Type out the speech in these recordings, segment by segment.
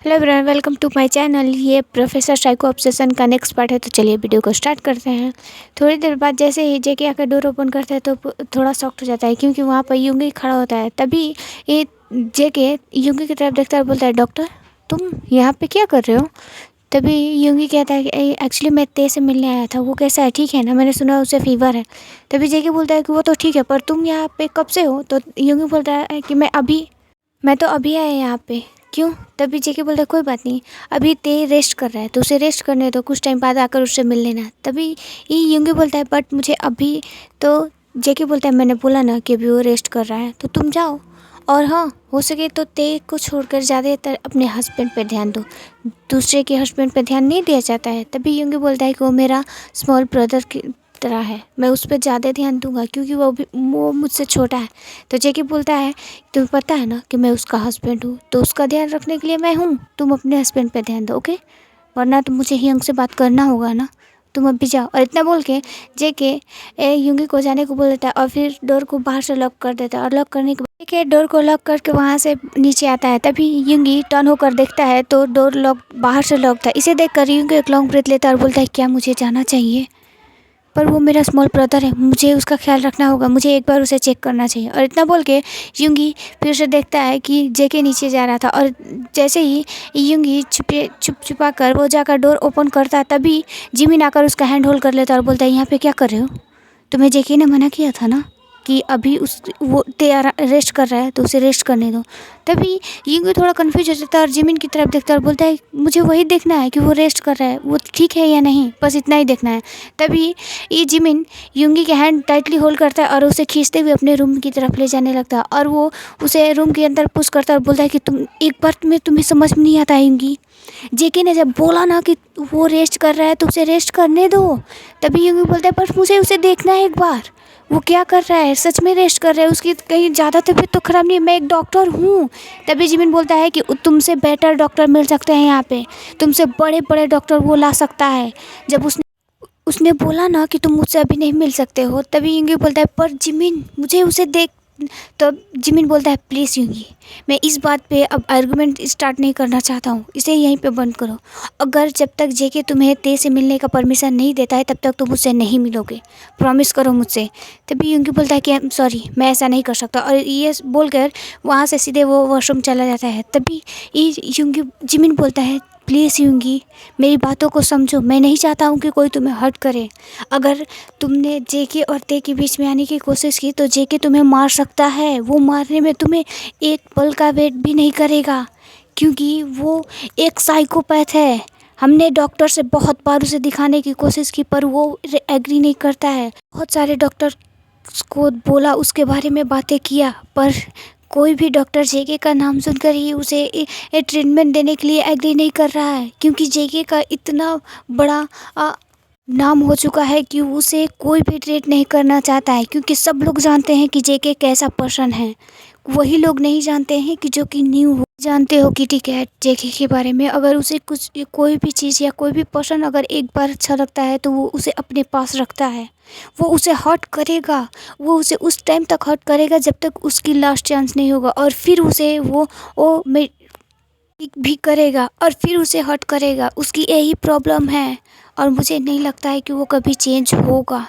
Hello everyone, welcome to my channel. ये professor psycho obsession का next part है। तो चलिए वीडियो को स्टार्ट करते हैं। थोड़ी देर बाद जैसे ही जेके आकर डोर ओपन करता है तो थोड़ा शॉक्ड हो जाता है, क्योंकि वहाँ पर यूंगी खड़ा होता है। तभी ये जेके यूंगी की तरफ देखता है और बोलता है, डॉक्टर तुम यहाँ पे क्या कर रहे हो? तभी यूंगी कहता है कि एक्चुअली मैं तेरे से मिलने आया था। वो कैसा है, ठीक है ना? मैंने सुना उसे फीवर है। तभी जेके बोलता है कि वो तो ठीक है, पर तुम यहाँ पे कब से हो? तो यूंगी बोलता है कि मैं तो अभी आया यहाँ पे। क्यों? तभी जेके बोलता है कोई बात नहीं, अभी ते रेस्ट कर रहा है तो उसे रेस्ट करने दो, कुछ टाइम बाद आकर उससे मिल लेना। तभी ये यूंगी बोलता है बट मुझे अभी तो जेके बोलता है मैंने बोला ना कि अभी वो रेस्ट कर रहा है, तो तुम जाओ। और हाँ, हो सके तो ते को छोड़कर ज़्यादातर अपने हस्बैंड पे ध्यान दो। दूसरे के हस्बैंड पे ध्यान नहीं दिया जाता है। तभी यूंगी बोलता है कि वो मेरा स्मॉल ब्रदर की तरह है, मैं उस पर ज़्यादा ध्यान दूंगा क्योंकि वो मुझसे छोटा है। तो जेके बोलता है तुम्हें पता है ना कि मैं उसका हस्बैंड हूँ, तो उसका ध्यान रखने के लिए मैं हूँ। तुम अपने हस्बैंड पे ध्यान दो, ओके? वरना तो मुझे हियंग से बात करना होगा ना। तुम अभी जाओ। और इतना बोल के जेके यूंगी को जाने को बोल देता है और फिर डोर को बाहर से लॉक कर देता है। और लॉक करने के बाद जेके डोर को लॉक करके वहाँ से नीचे आता है। तभी यूंगी टर्न होकर देखता है तो डोर लॉक बाहर से लॉक था। इसे देखकर यूंगी एक लॉन्ग ब्रेथ लेता है और बोलता है क्या मुझे जाना चाहिए? पर वो मेरा स्मॉल ब्रदर है, मुझे उसका ख्याल रखना होगा, मुझे एक बार उसे चेक करना चाहिए। और इतना बोल के यूंगी फिर से देखता है कि जेके नीचे जा रहा था। और जैसे ही यूंगी छुपा कर वो जाकर डोर ओपन करता है, तभी जिमिन आकर उसका हैंड होल्ड कर लेता है और बोलता है यहाँ पे क्या कर रहे हो? तुम्हें जेके ने मना किया था ना कि अभी वो तैयार रेस्ट कर रहा है तो उसे रेस्ट करने दो। तभी यूंगी थोड़ा कंफ्यूज हो जाता है और जिमिन की तरफ देखता है और बोलता है मुझे वही देखना है कि वो रेस्ट कर रहा है, वो ठीक है या नहीं, बस इतना ही देखना है। तभी ये जिमिन यूंगी के हैंड टाइटली होल्ड करता है और उसे खींचते हुए अपने रूम की तरफ ले जाने लगता है। और वो उसे रूम के अंदर पुश करता है और बोलता है कि तुम एक बार में तुम्हें समझ में नहीं आता यूंगी, जेके ने जब बोला ना कि वो रेस्ट कर रहा है तो उसे रेस्ट करने दो। तभी यूंगी बोलता है पर मुझे उसे देखना है एक बार, वो क्या कर रहा है, सच में रेस्ट कर रहा है, उसकी कहीं ज़्यादा तबीयत तो ख़राब नहीं है, मैं एक डॉक्टर हूँ। तभी जिमिन बोलता है कि तुमसे बेटर डॉक्टर मिल सकते हैं यहाँ पे, तुमसे बड़े बड़े डॉक्टर वो ला सकता है। जब उसने उसने बोला ना कि तुम मुझसे अभी नहीं मिल सकते हो, तभी यूंगी बोलता है पर जिमिन मुझे उसे देख। तो जिमिन बोलता है प्लीज़ यूंगी, मैं इस बात पे अब आर्गुमेंट स्टार्ट नहीं करना चाहता हूँ, इसे यहीं पे बंद करो। अगर जब तक जेके तुम्हें ते से मिलने का परमिशन नहीं देता है तब तक तुम मुझसे नहीं मिलोगे, प्रॉमिस करो मुझसे। तभी यूंगी बोलता है कि सॉरी मैं ऐसा नहीं कर सकता, और ये बोलकर वहाँ से सीधे वो वॉशरूम चला जाता है। तभी ये यूंगी जिमिन बोलता है प्लीज़ यूंगी मेरी बातों को समझो, मैं नहीं चाहता हूँ कि कोई तुम्हें हर्ट करे। अगर तुमने जेके और ते के बीच में आने की कोशिश की तो जेके तुम्हें मार सकता है, वो मारने में तुम्हें एक पल का वेट भी नहीं करेगा, क्योंकि वो एक साइकोपैथ है। हमने डॉक्टर से बहुत बार उसे दिखाने की कोशिश की पर वो एग्री नहीं करता है। बहुत सारे डॉक्टर को बोला, उसके बारे में बातें किया, पर कोई भी डॉक्टर जेके का नाम सुनकर ही उसे ट्रीटमेंट देने के लिए एग्री नहीं कर रहा है, क्योंकि जेके का इतना बड़ा नाम हो चुका है कि उसे कोई भी ट्रीट नहीं करना चाहता है, क्योंकि सब लोग जानते हैं कि जेके कैसा पर्सन है। वही लोग नहीं जानते हैं कि जो कि न्यू हो। जानते हो कि ठीक है जेके के बारे में, अगर उसे कुछ कोई भी चीज़ या कोई भी पर्सन अगर एक बार अच्छा लगता है तो वो उसे अपने पास रखता है, वो उसे हर्ट करेगा, वो उसे उस टाइम तक हर्ट करेगा जब तक उसकी लास्ट चांस नहीं होगा, और फिर उसे वो भी करेगा और फिर उसे हर्ट करेगा। उसकी यही प्रॉब्लम है और मुझे नहीं लगता है कि वो कभी चेंज होगा।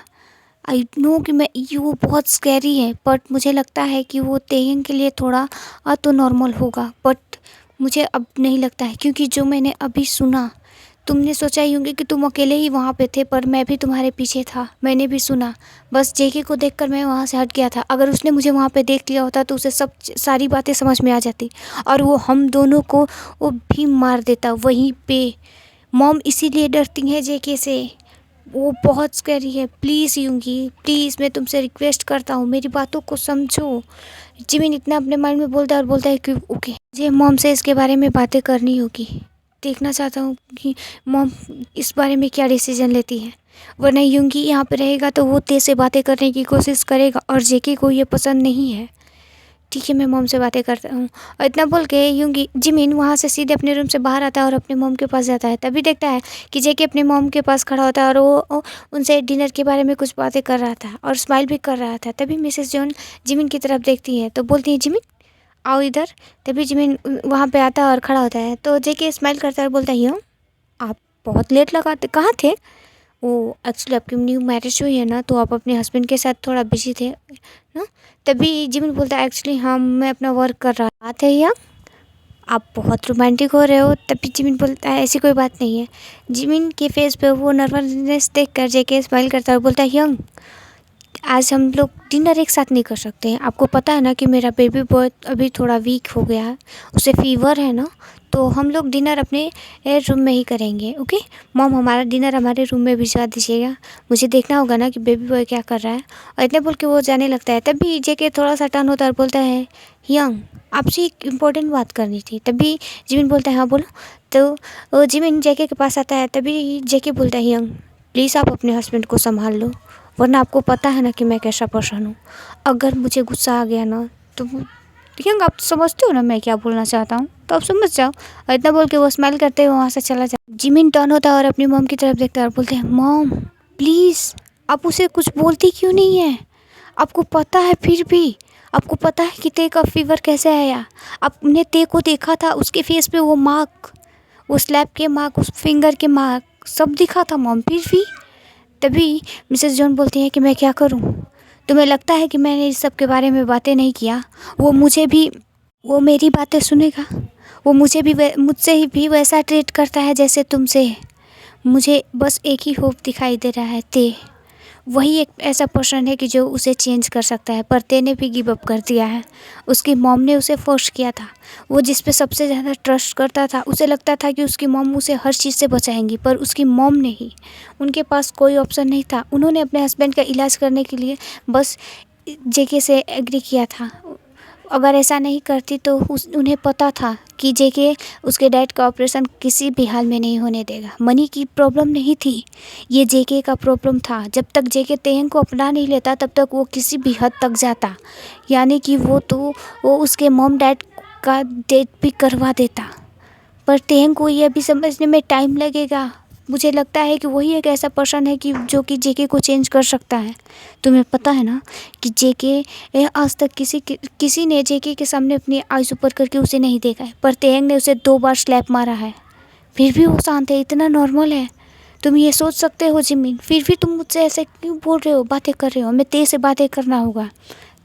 आई नो कि मैं वो बहुत स्कैरी है, बट मुझे लगता है कि वो तेयंग के लिए थोड़ा तो नॉर्मल होगा, बट मुझे अब नहीं लगता है, क्योंकि जो मैंने अभी सुना, तुमने सोचा ही होंगे कि तुम अकेले ही वहाँ पे थे, पर मैं भी तुम्हारे पीछे था, मैंने भी सुना। बस जेके को देखकर मैं वहाँ से हट गया था। अगर उसने मुझे वहाँ पे देख लिया होता तो उसे सारी बातें समझ में आ जाती और वो हम दोनों को वो भी मार देता वहीं पे। मॉम इसीलिए डरती है जेके से, वो बहुत स्कैरी है। प्लीज़ यूंगी, प्लीज़ मैं तुमसे रिक्वेस्ट करता हूँ, मेरी बातों को समझो। जिमिन इतना अपने माइंड में बोलता है और बोलता है कि ओके, मुझे मॉम से इसके बारे में बातें करनी होगी, देखना चाहता हूँ कि मॉम इस बारे में क्या डिसीजन लेती है, वरना यूंगी यहाँ पे रहेगा तो वो तेज से बातें करने की कोशिश करेगा और जेके को ये पसंद नहीं है। ठीक है, मैं मॉम से बातें करता हूँ। और इतना बोल के यूंगी जिमिन वहाँ से सीधे अपने रूम से बाहर आता है और अपने मॉम के पास जाता है। तभी देखता है कि जेके अपने मॉम के पास खड़ा होता है और वो उनसे डिनर के बारे में कुछ बातें कर रहा था और स्माइल भी कर रहा था। तभी मिसेस जॉन जिमिन की तरफ देखती है तो बोलती है जिमिन आओ इधर। तभी जिमिन वहाँ पे आता है और खड़ा होता है। तो जेके स्माइल करता है और बोलता है यूँ, आप बहुत लेट लगाते, कहाँ थे? वो एक्चुअली आपकी न्यू मैरिज हुई है ना, तो आप अपने हस्बैंड के साथ थोड़ा बिजी थे ना। तभी जिमिन बोलता है एक्चुअली हाँ, मैं अपना वर्क कर रहा था। यहाँ आप बहुत रोमांटिक हो रहे हो। तभी जिमिन बोलता है ऐसी कोई बात नहीं है। जिमिन के फेस पे वो नर्वसनेस देख कर जेके स्माइल करता है और बोलता है यंग, आज हम लोग डिनर एक साथ नहीं कर सकते हैं। आपको पता है ना कि मेरा बेबी बॉय अभी थोड़ा वीक हो गया है, उसे फीवर है ना, तो हम लोग डिनर अपने रूम में ही करेंगे। ओके मॉम, हमारा डिनर हमारे रूम में भिजवा दीजिएगा, मुझे देखना होगा ना कि बेबी बॉय क्या कर रहा है। और इतने बोल के वो जाने लगता है। तभी जेके थोड़ा सा टर्न होता है और बोलता है यंग, आपसे एक इम्पोर्टेंट बात करनी थी। तभी जिमिन बोलता है हाँ बोलो। तो जिमिन जेके के पास आता है। तभी जेके बोलता है यंग, प्लीज़ आप अपने हस्बैंड को संभाल लो, वरना आपको पता है ना कि मैं कैसा पर्सन हूँ। अगर मुझे गुस्सा आ गया ना तो यंग, आप समझते हो ना मैं क्या बोलना चाहता हूँ, तो आप समझ जाओ। और इतना बोल के वो स्माइल करते हुए वहाँ से चला जाए। जिमिन टर्न होता है और अपनी मॉम की तरफ देखता है और बोलते हैं मॉम प्लीज़, आप उसे कुछ बोलती क्यों नहीं है? आपको पता है, फिर भी आपको पता है कि ते का फीवर कैसे आया? आपने ते को देखा था, उसके फेस पे वो मार्क, वो स्लैप के मार्क, उस फिंगर के मार्क सब दिखा था मॉम, फिर भी। तभी मिसेस जॉन बोलती हैं कि मैं क्या करूं? तुम्हें लगता है कि मैंने इस सब के बारे में बातें नहीं किया? वो मेरी बातें सुनेगा? वो मुझसे ही भी वैसा ट्रीट करता है जैसे तुमसे। मुझे बस एक ही होप दिखाई दे रहा है, ते वही एक ऐसा पर्सन है कि जो उसे चेंज कर सकता है। पर ते ने भी गिव अप कर दिया है। उसकी मॉम ने उसे फोर्स किया था। वो जिस पे सबसे ज़्यादा ट्रस्ट करता था, उसे लगता था कि उसकी मॉम उसे हर चीज़ से बचाएंगी, पर उसकी मॉम ने ही, उनके पास कोई ऑप्शन नहीं था। उन्होंने अपने हस्बैंड का इलाज करने के लिए बस जेके से एग्री किया था। अगर ऐसा नहीं करती तो उन्हें पता था कि जेके उसके डैड का ऑपरेशन किसी भी हाल में नहीं होने देगा। मनी की प्रॉब्लम नहीं थी, ये जेके का प्रॉब्लम था। जब तक जेके तेहंग को अपना नहीं लेता तब तक वो किसी भी हद तक जाता, यानी कि वो उसके मॉम डैड का डेट भी करवा देता। पर तेहंग को ये भी समझने में टाइम लगेगा। मुझे लगता है कि वही एक ऐसा पर्सन है कि जो कि जेके को चेंज कर सकता है। तुम्हें पता है ना कि जेके आज तक किसी ने जेके के सामने अपनी आइज़ ऊपर करके उसे नहीं देखा है, पर तेहंग ने उसे 2 बार स्लैप मारा है, फिर भी वो शांत है। इतना नॉर्मल है। तुम ये सोच सकते हो जिमिन, फिर भी तुम मुझसे ऐसे क्यों बोल रहे हो, बातें कर रहे हो? हमें तेज से बातें करना होगा।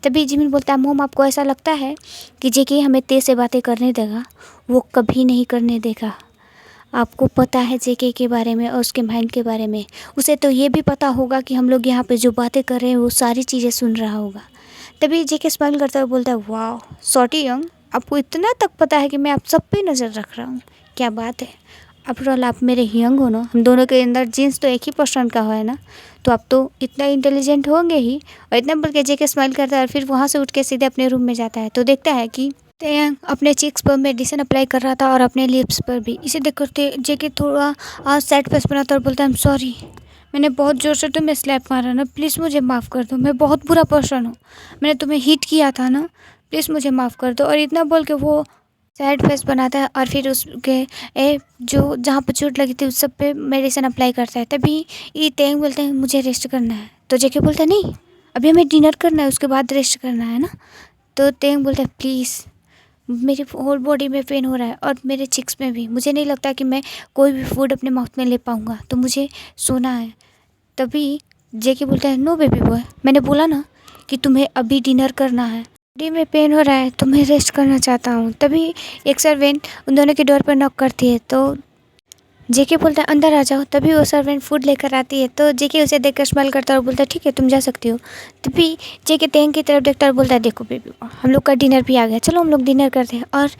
तभी जिमिन बोलता है मोम, आपको ऐसा लगता है कि जेके हमें तेज से बातें करने देगा? वो कभी नहीं करने देगा। आपको पता है जेके के बारे में और उसके माइंड के बारे में। उसे तो ये भी पता होगा कि हम लोग यहाँ पे जो बातें कर रहे हैं वो सारी चीज़ें सुन रहा होगा। तभी जेके स्माइल करता हुआ बोलता है वाह सॉटी यंग, आपको इतना तक पता है कि मैं आप सब पे नज़र रख रहा हूँ, क्या बात है। आफ्टर ऑल आप मेरे यंग हो ना, हम दोनों के अंदर जीन्स तो एक ही पर्सन का है ना, तो आप तो इतना इंटेलिजेंट होंगे ही। और इतना बोल के जेके स्माइल करता है और फिर वहाँ से उठ के सीधे अपने रूम में जाता है। तो देखता है कि तेयंग अपने चीक्स पर मेडिसिन अप्लाई कर रहा था और अपने लिप्स पर भी। इसे देखकर जेके थोड़ा सैड फेस बनाता और बोलता है आई एम सॉरी, मैंने बहुत ज़ोर से तुम्हें स्लैप मारा ना, प्लीज़ मुझे माफ़ कर दो, मैं बहुत बुरा पर्सन हूँ, मैंने तुम्हें हिट किया था ना, प्लीज़ मुझे माफ़ कर दो। और इतना बोल के वो सैड फेस बनाता है और फिर उसके जो जहाँ पर चोट लगी थी उस सब पे मेडिसिन अप्लाई करता है। तभी ये तेयंग बोलते हैं मुझे रेस्ट करना है। तो जेके बोलता है नहीं, अभी हमें डिनर करना है, उसके बाद रेस्ट करना है ना। तो तेयंग बोलता है प्लीज़, मेरी होल बॉडी में पेन हो रहा है और मेरे चिक्स में भी, मुझे नहीं लगता कि मैं कोई भी फूड अपने माउथ में ले पाऊँगा, तो मुझे सोना है। तभी जेके बोलता है नो बेबी बॉय, मैंने बोला ना कि तुम्हें अभी डिनर करना है, बॉडी में पेन हो रहा है तो मैं रेस्ट करना चाहता हूँ। तभी एक सर्वेंट उन दोनों के डोर पर नॉक करती है। तो जेके बोलता है अंदर आ जाओ। तभी वो सर्वेंट फूड लेकर आती है। तो जेके उसे देखकर स्माइल करता है और बोलता है ठीक है तुम जा सकती हो। तभी जेके तेंग की तरफ देखता है और बोलता है देखो बेबी, हम लोग का डिनर भी आ गया, चलो हम लोग डिनर करते हैं। और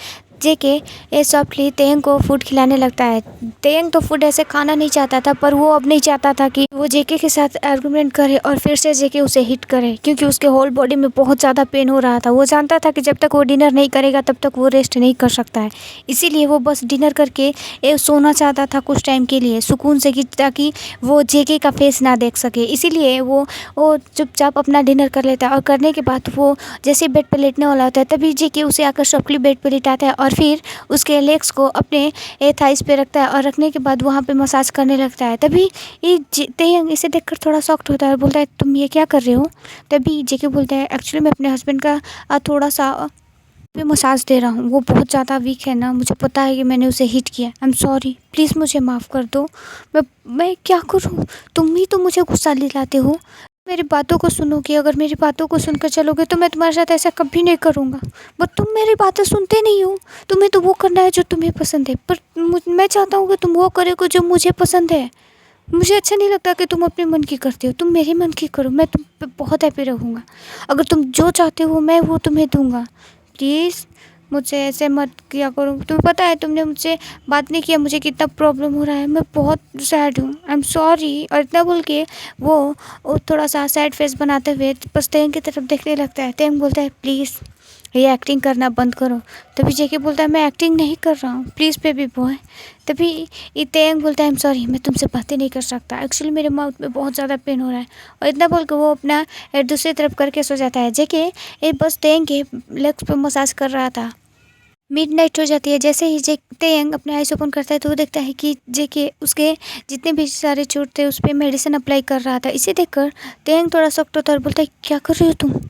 जेके ये सॉफ्टली तेंग को फूड खिलाने लगता है। तेंग तो फूड ऐसे खाना नहीं चाहता था, पर वो अब नहीं चाहता था कि वो जेके के साथ आर्गुमेंट करे और फिर से जेके उसे हिट करे, क्योंकि उसके होल बॉडी में बहुत ज़्यादा पेन हो रहा था। वो जानता था कि जब तक वो डिनर नहीं करेगा तब तक वो रेस्ट नहीं कर सकता है। इसीलिए वो बस डिनर करके सोना चाहता था कुछ टाइम के लिए सुकून से, कि ताकि वो जेके का फेस ना देख सके। इसीलिए वो चुपचाप अपना डिनर कर लेता है। और करने के बाद वो जैसे बेड पर लेटने वाला होता है तभी जेके उसे आकर सॉफ्टली बेड पर लिटाता है और फिर उसके लेग्स को अपने थाइस पे रखता है और रखने के बाद वहाँ पे मसाज करने लगता है। तभी तेयंग इसे देखकर थोड़ा शॉक्ड होता है और बोलता है तुम ये क्या कर रहे हो? तभी जेके बोलता है एक्चुअली मैं अपने हस्बैंड का थोड़ा सा पे मसाज दे रहा हूँ। वो बहुत ज़्यादा वीक है ना, मुझे पता है कि मैंने उसे हिट किया। आई एम सॉरी, प्लीज़ मुझे माफ़ कर दो। मैं क्या करूँ? तुम ही तो मुझे गुस्सा दिलाते हो। मेरी बातों को सुनोगे, अगर मेरी बातों को सुनकर चलोगे तो मैं तुम्हारे साथ ऐसा कभी नहीं करूँगा। बट तुम मेरी बातें सुनते नहीं हो। तुम्हें तो वो करना है जो तुम्हें पसंद है, पर मैं चाहता हूँ कि तुम वो करोगे जो मुझे पसंद है। मुझे अच्छा नहीं लगता कि तुम अपने मन की करते हो। तुम मेरे मन की करो, मैं तुम पे बहुत हैप्पी रहूँगा। अगर तुम जो चाहते हो मैं वो तुम्हें दूँगा। प्लीज़ मुझसे ऐसे मत किया करो। तुम्हें पता है तुमने मुझसे बात नहीं किया, मुझे कितना प्रॉब्लम हो रहा है। मैं बहुत सैड हूँ, आई एम सॉरी। और इतना बोल के वो थोड़ा सा सैड फेस बनाते हुए बस तेंग की तरफ देखने लगता है। तेंग बोलता है प्लीज़ ये एक्टिंग करना बंद करो। तभी जेके बोलता है मैं एक्टिंग नहीं कर रहा हूँ, प्लीज़ बेबी बॉय। तभी ये तेंग बोलता है आई एम सॉरी, मैं तुमसे बातें नहीं कर सकता, एक्चुअली मेरे माउथ में बहुत ज़्यादा पेन हो रहा है। और इतना बोल के वो अपना हेड दूसरी तरफ करके सो जाता है। जेके ये बस तेंग के लेग्स पे मसाज कर रहा था। मिडनाइट हो जाती है। जैसे ही तेंग अपने आइज़ ओपन करता है तो वो देखता है कि जेके उसके जितने भी सारे चोट थे उस पर मेडिसिन अप्लाई कर रहा था। इसे देखकर तेंग थोड़ा सख्त होता है और बोलता है क्या कर रहे हो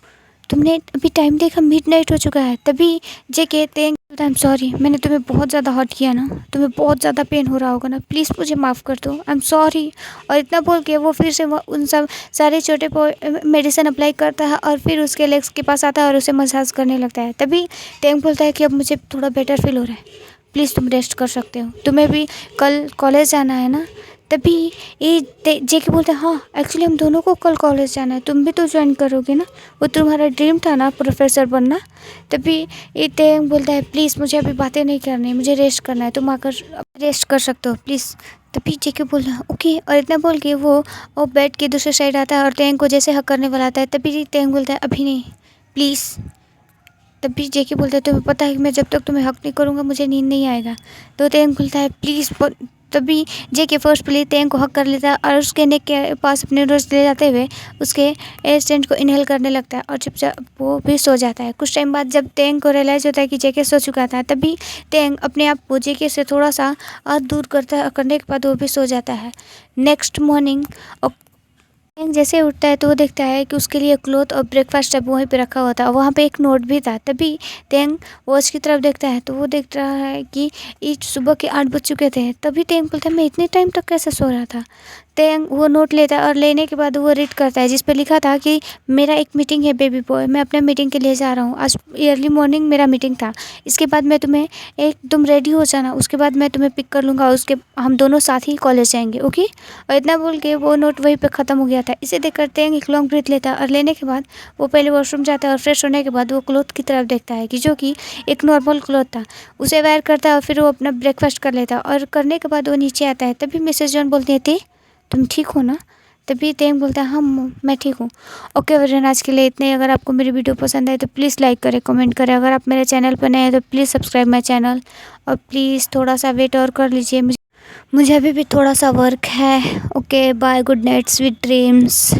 तुमने अभी टाइम देखा, मिडनाइट हो चुका है। तभी जेके तेंग बोलता है आई एम सॉरी, मैंने तुम्हें बहुत ज़्यादा हर्ट किया ना, तुम्हें बहुत ज़्यादा पेन हो रहा होगा ना, प्लीज़ मुझे माफ़ कर दो, आई एम सॉरी। और इतना बोल के वो फिर से उन सब सारे छोटे मेडिसिन अप्लाई करता है और फिर उसके लेग्स के पास आता है और उसे मसाज करने लगता है। तभी तेंग बोलता है कि अब मुझे थोड़ा बेटर फील हो रहा है, प्लीज़ तुम रेस्ट कर सकते हो, तुम्हें भी कल कॉलेज जाना है ना। तभी ये जेके बोलते हैं हाँ एक्चुअली हम दोनों को कल कॉलेज जाना है, तुम भी तो ज्वाइन करोगे ना, वो तुम्हारा ड्रीम था ना प्रोफेसर बनना। तभी ये तेंग बोलता है प्लीज़ मुझे अभी बातें नहीं करनी, मुझे रेस्ट करना है, तुम आकर रेस्ट कर सकते हो प्लीज़। तभी जेके बोलता है ओके। और इतना बोल के वो बेड के दूसरे साइड आता है और तेंग को जैसे हक करने वाला आता है। तभी तेंग बोलता है अभी नहीं प्लीज़। तभी जेके बोलता है तुम्हें पता है कि मैं जब तक तुम्हें हक नहीं करूँगा मुझे नींद नहीं आएगा। तो तेंग बोलता है प्लीज़। तभी जेके फर्स्ट प्ले तेंग को हक कर लेता है और उसके नेक के पास अपने नोज ले जाते हुए उसके एयर सेंट को इनहेल करने लगता है और चुपचाप वो भी सो जाता है। कुछ टाइम बाद जब तेंग को रियलाइज़ होता है कि जेके सो चुका था तभी तेंग अपने आप को जेके से थोड़ा सा दूर करने के बाद वो भी सो जाता है। नेक्स्ट मॉर्निंग तेंग जैसे उठता है तो वो देखता है कि उसके लिए क्लोथ और ब्रेकफास्ट सब वहीं पे रखा हुआ था। वहाँ पे एक नोट भी था। तभी तेंग वॉच की तरफ देखता है तो वो देख रहा है कि ये सुबह के 8 बज चुके थे। तभी तेंग बोलता है मैं इतने टाइम तक कैसे सो रहा था। तेंग वो नोट लेता है और लेने के बाद वो रीड करता है जिस पे लिखा था कि मेरा एक मीटिंग है बेबी बॉय, मैं अपने मीटिंग के लिए जा रहा हूँ, आज अर्ली मॉर्निंग मेरा मीटिंग था, इसके बाद मैं तुम्हें तुम रेडी हो जाना, उसके बाद मैं तुम्हें पिक कर लूँगा, उसके हम दोनों साथ ही कॉलेज जाएंगे ओके। और इतना बोल के वो नोट वहीं पे ख़त्म हो गया था। इसे देखकर तेंग एक लॉन्ग ब्रीथ लेता है और लेने के बाद वो पहले वॉशरूम जाता है और फ्रेश होने के बाद वो क्लोथ की तरफ देखता है कि जो कि एक नॉर्मल क्लोथ था, उसे वेयर करता है और फिर वो अपना ब्रेकफास्ट कर लेता है और करने के बाद वो नीचे आता है। तभी मिसेज जॉन बोलती थी तुम ठीक हो ना। तभी तेंग बोलता है हाँ मैं ठीक हूँ। ओके वरन आज के लिए इतने ही। अगर आपको मेरी वीडियो पसंद आए तो प्लीज़ लाइक करें, कमेंट करें। अगर आप मेरे चैनल पर नए हैं तो प्लीज़ सब्सक्राइब माई चैनल और प्लीज़ थोड़ा सा वेट और कर लीजिए, मुझे अभी भी थोड़ा सा वर्क है। Okay bye, good night, sweet dreams.